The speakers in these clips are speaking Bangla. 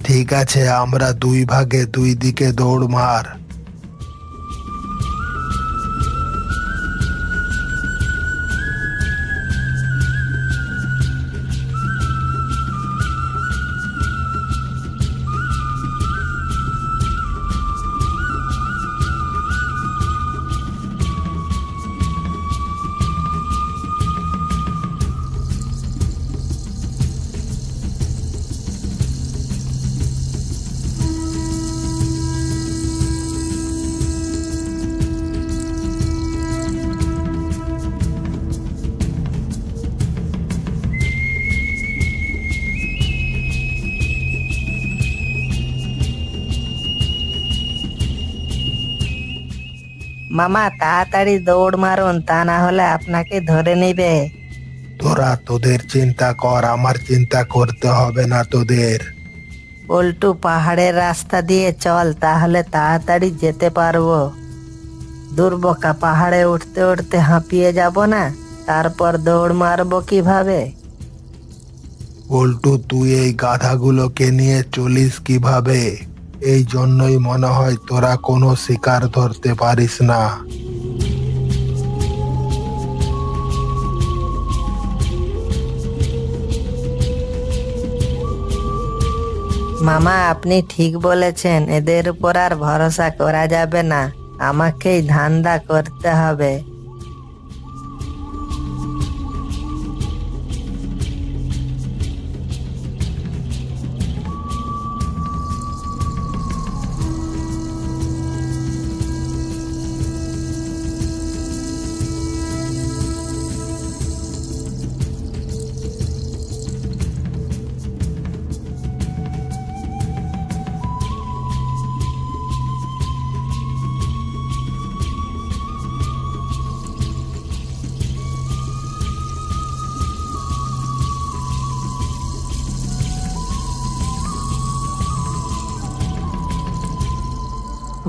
ঠিক আছে, আমরা দুই ভাগে দুই দিকে দৌড় মার। মামা তাড়াতাড়ি দৌড় মারুন, তা না হলে আপনাকে ধরে নিবে। তোরা তোদের চিন্তা কর, আমার চিন্তা করতে হবে না তোদের। পল্টু, পাহাড়ের রাস্তা দিয়ে চল, তাহলে তাড়াতাড়ি যেতে পারবো। দুর্বোকা, পাহাড়ে উঠতে উঠতে হাঁপিয়ে যাব না? তারপর দৌড় মারবো কিভাবে? পল্টু, তুই এই গাধাগুলোকে নিয়ে চলিস কিভাবে? এই জন্যই মনে হয় তোরা কোনো শিকার ধরতে পারিস না। মামা, আপনি ঠিক বলেছেন, এদের উপর আর ভরসা করা যাবে না। আমাকেই ধান্দা করতে হবে।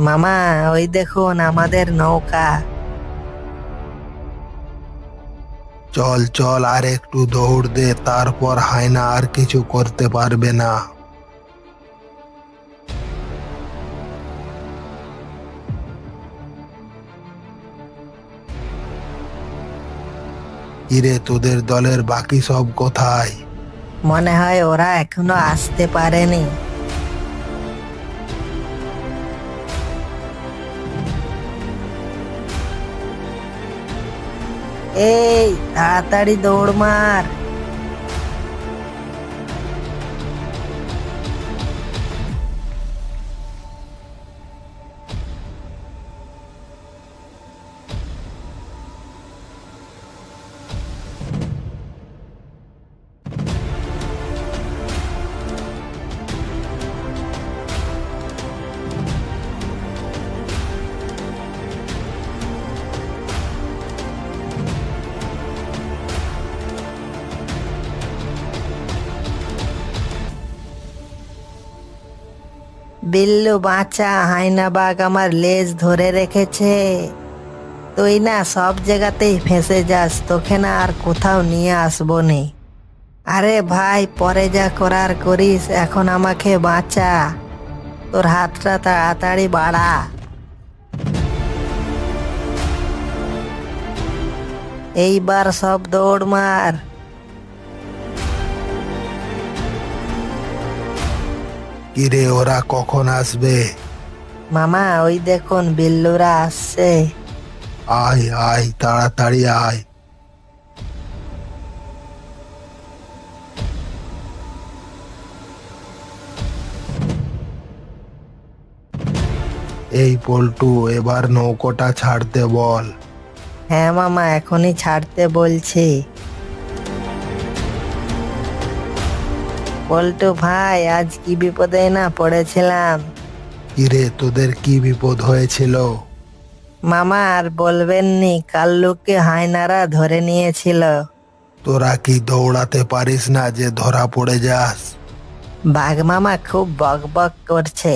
মামা, ওই দেখুন আমাদের নৌকা। চল চল, আর একটু দৌড় দে, তারপর হায়না আর কিছু করতে পারবে না। কিরে, তোদের দলের বাকি সব কোথায়? মনে হয় ওরা এখনো আসতে পারেনি। এই, তাড়াতাড়ি দৌড় মার। বিল্লু বাঁচা, হায়না বাঘ আমার লেজ ধরে রেখেছে। তুই না সব জায়গাতেই ফেঁসে যাস, তোকে না আর কোথাও নিয়ে আসবো নি। আরে ভাই, পরে যা করার করিস, এখন আমাকে বাঁচা। তোর হাতটা তাড়াতাড়ি বাড়া। এইবার সব দৌড় মার। কিরে, ওরা কখন আসবে? মামা, ওই দেখুন বিল্লুরা আসছে। আয় আয়, তাড়াতাড়ি আয়। এই পল্টু, এবার নৌকোটা ছাড়তে বল। হ্যাঁ মামা, এখনই ছাড়তে বলছি। পল্টু ভাই, আজ কি বিপদে না পড়েছিলাম। কিরে, তোদের কি বিপদ হয়েছিল? মামা আর বলবেননি, কাল্লুকে হায়নারা ধরে নিয়েছিল। তোরা কি দৌড়াতে পারিস না যে ধরা পড়ে যাস? বাঘ মামা খুব বক বক করছে।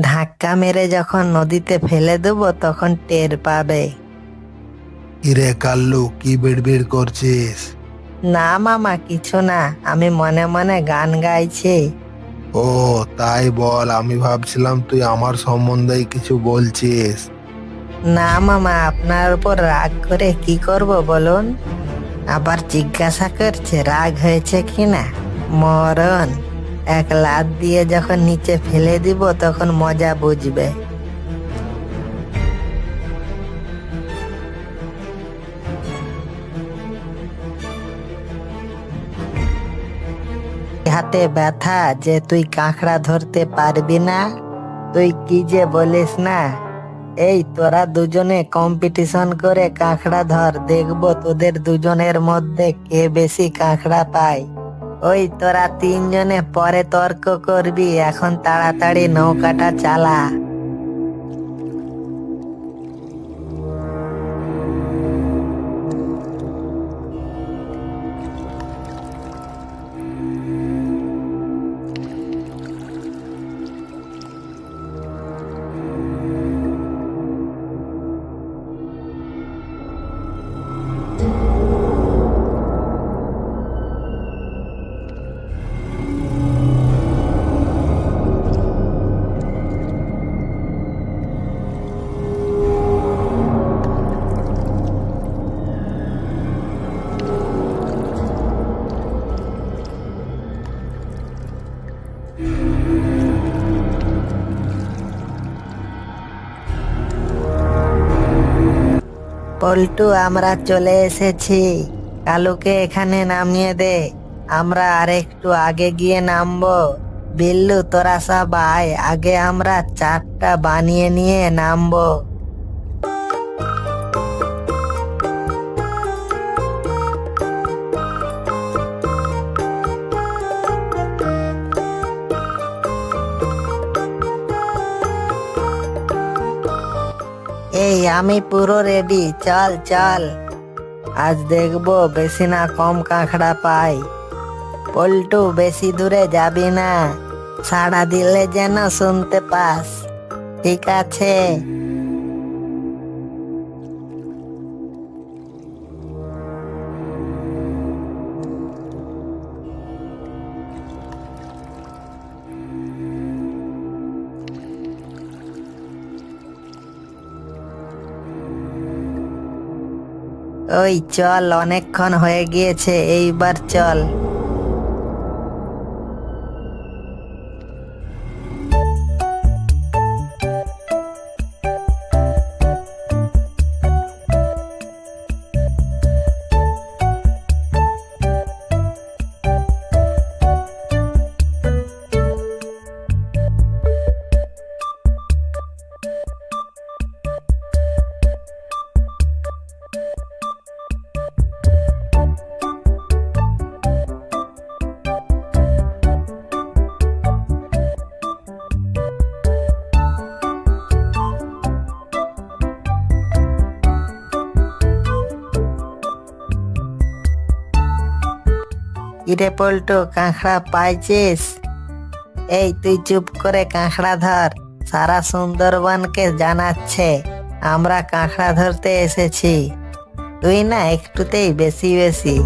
ধাক্কা মেরে যখন নদীতে ফেলে দেবো তখন টের পাবে। কিরে কাল্লু, কি বিড়বিড় করছিস? না মামা, কিছু না, আমি মনে মনে গান গাইছি। ও, তাই বল। আমি ভাবছিলাম তুই আমার সম্বন্ধেই কিছু বলছিস। না মামা, আপনার উপর রাগ করে কি করব বলুন? আবার জিজ্ঞাসা করছে রাগ হয়েছে কিনা। মরণ! এক লাত দিয়ে যখন নিচে ফেলে দিব তখন মজা বুঝবে। হাতে ব্যথা যে তুই কাঁকড়া ধরতে পারবি না? তুই কি যে বলিস না! এই তোরা দুজনে কম্পিটিশন করে কাঁকড়া ধর, দেখবো তোদের দুজনের মধ্যে কে বেশি কাঁকড়া পায়। ওই তোরা তিনজনে পরে তর্ক করবি, এখন তাড়াতাড়ি নৌকাটা চালা। পল্টু, আমরা চলে এসেছি। কালুকে এখানে নামিয়ে দে, আমরা আরেকটু আগে গিয়ে নামবো। বিল্লু, তোরা সব আয়, আগে আমরা চারটা বানিয়ে নিয়ে নামবো। এই আমি পুরো রেডি, চল চল। আজ দেখবো বেশি না কম কাঁকড়া পাই। পল্টু, বেশি দূরে যাবি না, সাড়া দিলে যেন শুনতে পাস, ঠিক আছে? ওই চল, অনেকক্ষণ হয়ে গিয়েছে, এইবার চল। কিরে পল্টু, কাঁকড়া পাইছিস? এই তুই চুপ করে কাঁকড়া ধর, সারা সুন্দরবনকে জানাচ্ছে আমরা কাঁকড়া ধরতে এসেছি। তুই না একটুতেই বেশি বেশি।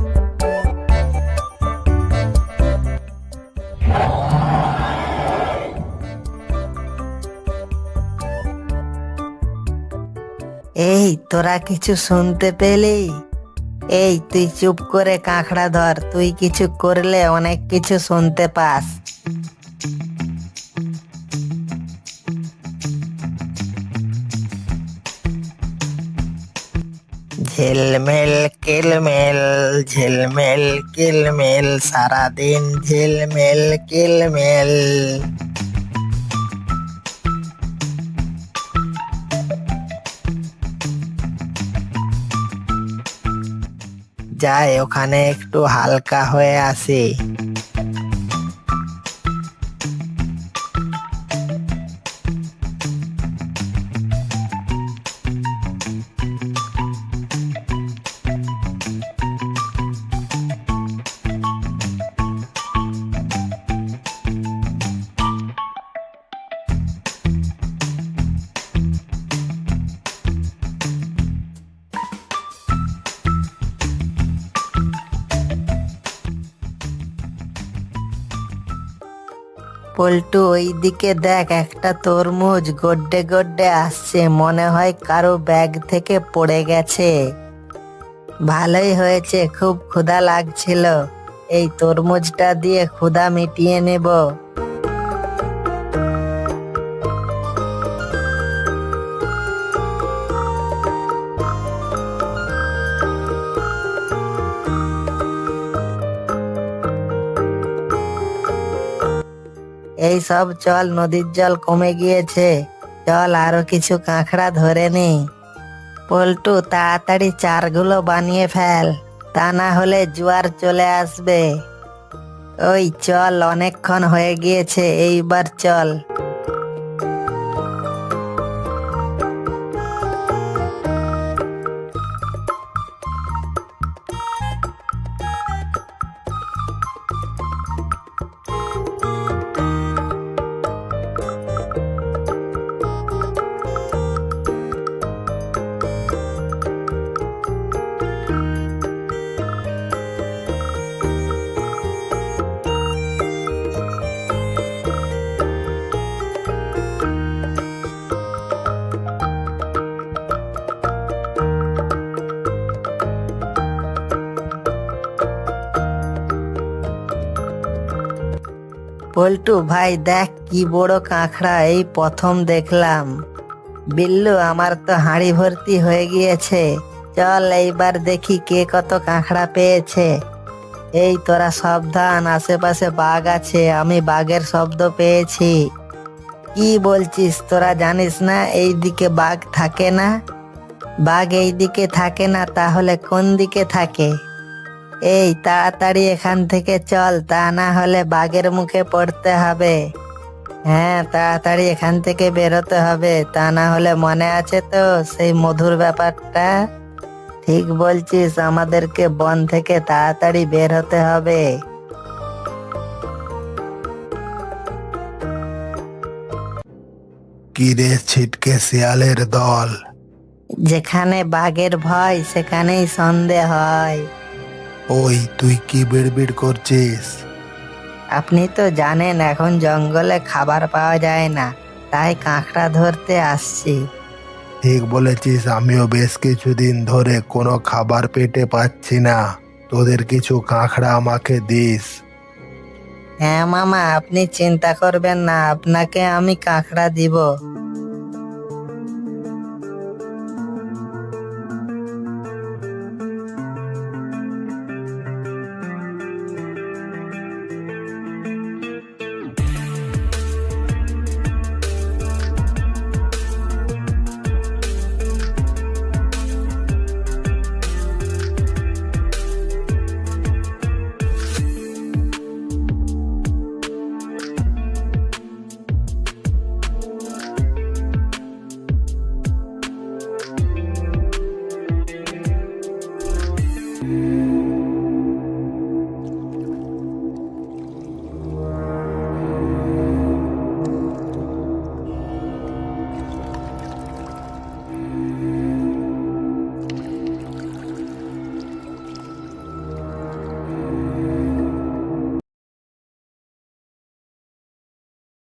এই তোরা কিছু শুনতে পেলি? এই তুই চুপ করে কাঁকড়া ধর, তুই কিছু করলে অনেক কিছু শুনতে পাস। ঝিলমিল কিলমিল, ঝিলমিল কিলমিল, সারাদিন ঝিলমিল কিলমিল। যাই ওখানে একটু হালকা হয়ে আসি। পল্টু ওইদিকে দেখ, একটা তরমুজ গড্ডে গড্ডে আসছে, মনে হয় কারো ব্যাগ থেকে পড়ে গেছে। ভালোই হয়েছে, খুব ক্ষুধা লাগছিল, এই তরমুজটা দিয়ে ক্ষুধা মিটিয়ে নেব। এই সব চল, নদীর জল কমে গিয়েছে, চল আরো কিছু কাঁকড়া ধরে নি। পল্টু তাড়াতাড়ি চারগুলো বানিয়ে ফেল, তা না হলে জোয়ার চলে আসবে। ওই চল, অনেকক্ষণ হয়ে গিয়েছে, এইবার চল। পল্টু ভাই দেখ, কি বড় কাঁকড়া, এই প্রথম দেখলাম। বিল্লু, আমার তো হাঁড়ি ভর্তি হয়ে গিয়েছে, চল এইবার দেখি কে কত কাঁকড়া পেয়েছে। এই তোরা সাবধান, আশেপাশে বাঘ আছে, আমি বাঘের শব্দ পেয়েছি। কি বলছিস, তোরা জানিস না এইদিকে বাঘ থাকে না? বাঘ এইদিকে থাকে না, তাহলে কোন দিকে থাকে? এই তাড়াতাড়ি এখান থেকে চল, তা না হলে বাঘের মুখে পড়তে হবে। হ্যাঁ, তাড়াতাড়ি এখান থেকে বেরোতে হবে, তা না হলে মনে আছে তো সেই মধুর ব্যাপারটা? ঠিক বলছিস, আমাদেরকে বন থেকে তাড়াতাড়ি বের হতে হবে। কিরে ছিটকে শিয়ালের দল, যেখানে বাঘের ভয় সেখানেই সন্দেহ হয়। ওই তুই কি বিড়বিড় করছিস? আপনি তো জানেন এখন জঙ্গলে খাবার পাওয়া যায় না, তাই কাঁকড়া ধরতে আসছি। ঠিক বলেছিস, আমিও বেশ কিছুদিন ধরে কোনো খাবার পেটে পাচ্ছি না, তোদের কিছু কাঁকড়া আমাকে দিস। হ্যাঁ মামা, আপনি চিন্তা করবেন না, আপনাকে আমি কাঁকড়া দিব।